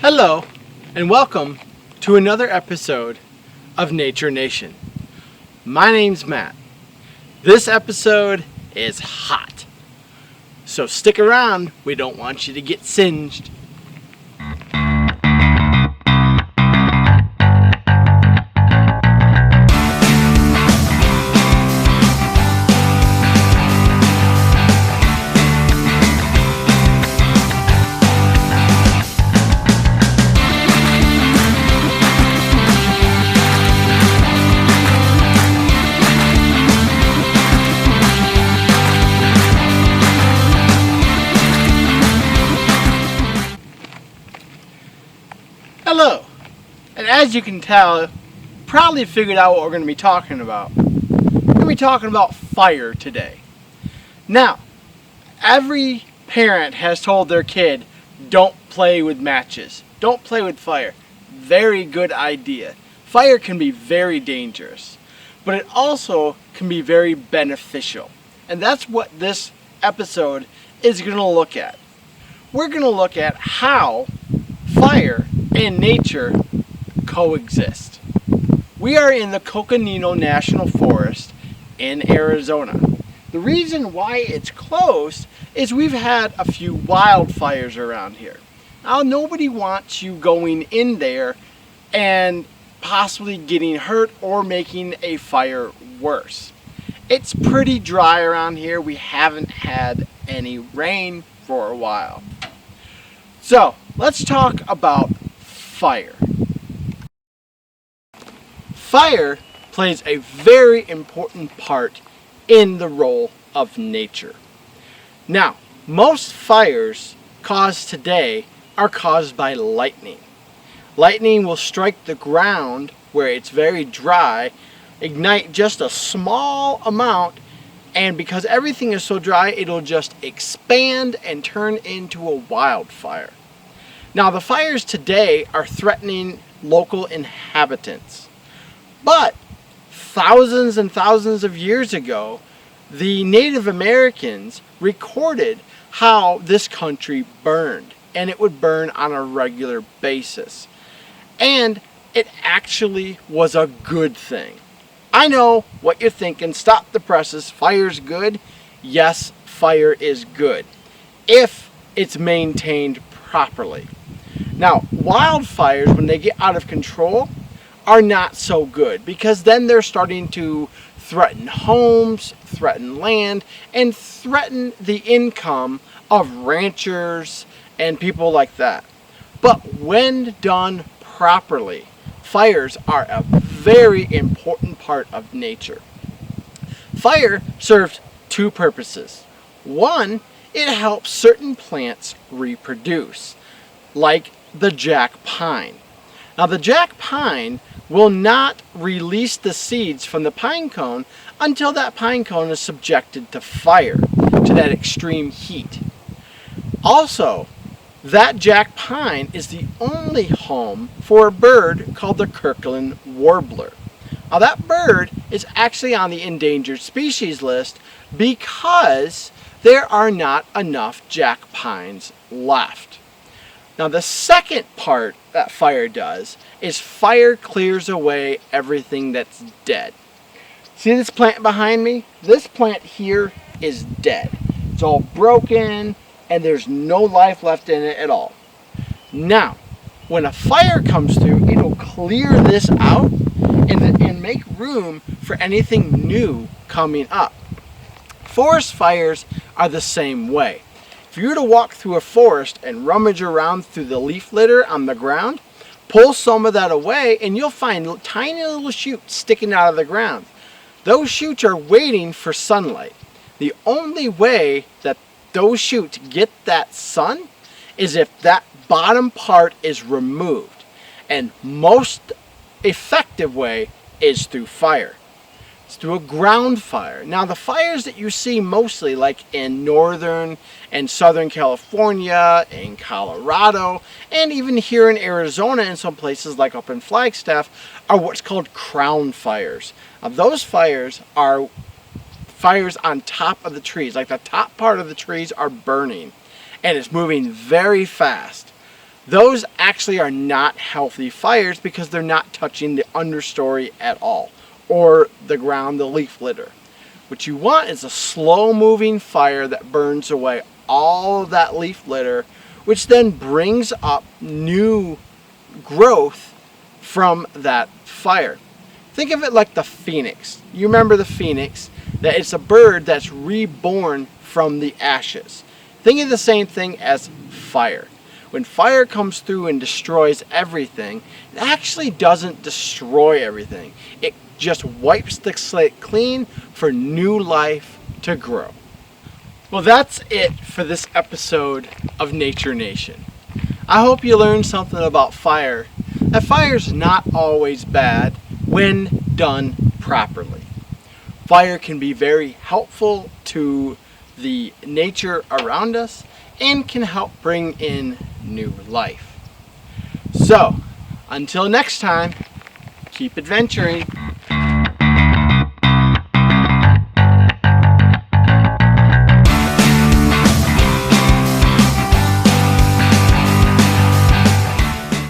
Hello, and welcome to another episode of Nature Nation. My name's Matt. This episode is hot, so stick around. We don't want you to get singed. Hello, and as you can tell, probably figured out what we're going to be talking about. We're going to be talking about fire today. Now, every parent has told their kid, don't play with matches, don't play with fire. Very good idea. Fire can be very dangerous, but it also can be very beneficial. And that's what this episode is going to look at. We're going to look at how fire and nature coexist. We are in the Coconino National Forest in Arizona. The reason why it's close is we've had a few wildfires around here. Now, nobody wants you going in there and possibly getting hurt or making a fire worse. It's pretty dry around here. We haven't had any rain for a while. So, let's talk about fire. Fire plays a very important part in the role of nature. Now, most fires caused today are caused by lightning. Lightning will strike the ground where it's very dry, ignite just a small amount, and because everything is so dry, it'll just expand and turn into a wildfire. Now, the fires today are threatening local inhabitants. But thousands and thousands of years ago, the Native Americans recorded how this country burned, and it would burn on a regular basis. And it actually was a good thing. I know what you're thinking. Stop the presses. Fire's good. Yes, fire is good if it's maintained properly. Now, wildfires, when they get out of control, are not so good because then they're starting to threaten homes, threaten land, and threaten the income of ranchers and people like that. But when done properly, fires are a very important part of nature. Fire serves two purposes. One, it helps certain plants reproduce, like the jack pine. Now, the jack pine will not release the seeds from the pine cone until that pine cone is subjected to fire, to that extreme heat. Also, that jack pine is the only home for a bird called the Kirkland warbler. Now, that bird is actually on the endangered species list because there are not enough jack pines left. Now, the second part that fire does is fire clears away everything that's dead. See this plant behind me? This plant here is dead. It's all broken and there's no life left in it at all. Now, when a fire comes through, it'll clear this out and make room for anything new coming up. Forest fires are the same way. If you were to walk through a forest and rummage around through the leaf litter on the ground, pull some of that away and you'll find tiny little shoots sticking out of the ground. Those shoots are waiting for sunlight. The only way that those shoots get that sun is if that bottom part is removed. And most effective way is through fire. It's through a ground fire. Now, the fires that you see mostly, like in northern and southern California, in Colorado, and even here in Arizona in some places like up in Flagstaff, are what's called crown fires. Now, those fires are fires on top of the trees, like the top part of the trees are burning, and it's moving very fast. those actually are not healthy fires because they're not touching the understory at all, or the ground, the leaf litter. What you want is a slow moving fire that burns away all of that leaf litter, which then brings up new growth from that fire. Think of it like the phoenix. You remember the phoenix, that it's a bird that's reborn from the ashes. Think of the same thing as fire. When fire comes through and destroys everything, it actually doesn't destroy everything. It just wipes the slate clean for new life to grow. Well, that's it for this episode of Nature Nation. I hope you learned something about fire. That fire's not always bad when done properly. Fire can be very helpful to the nature around us and can help bring in new life. So, until next time, keep adventuring.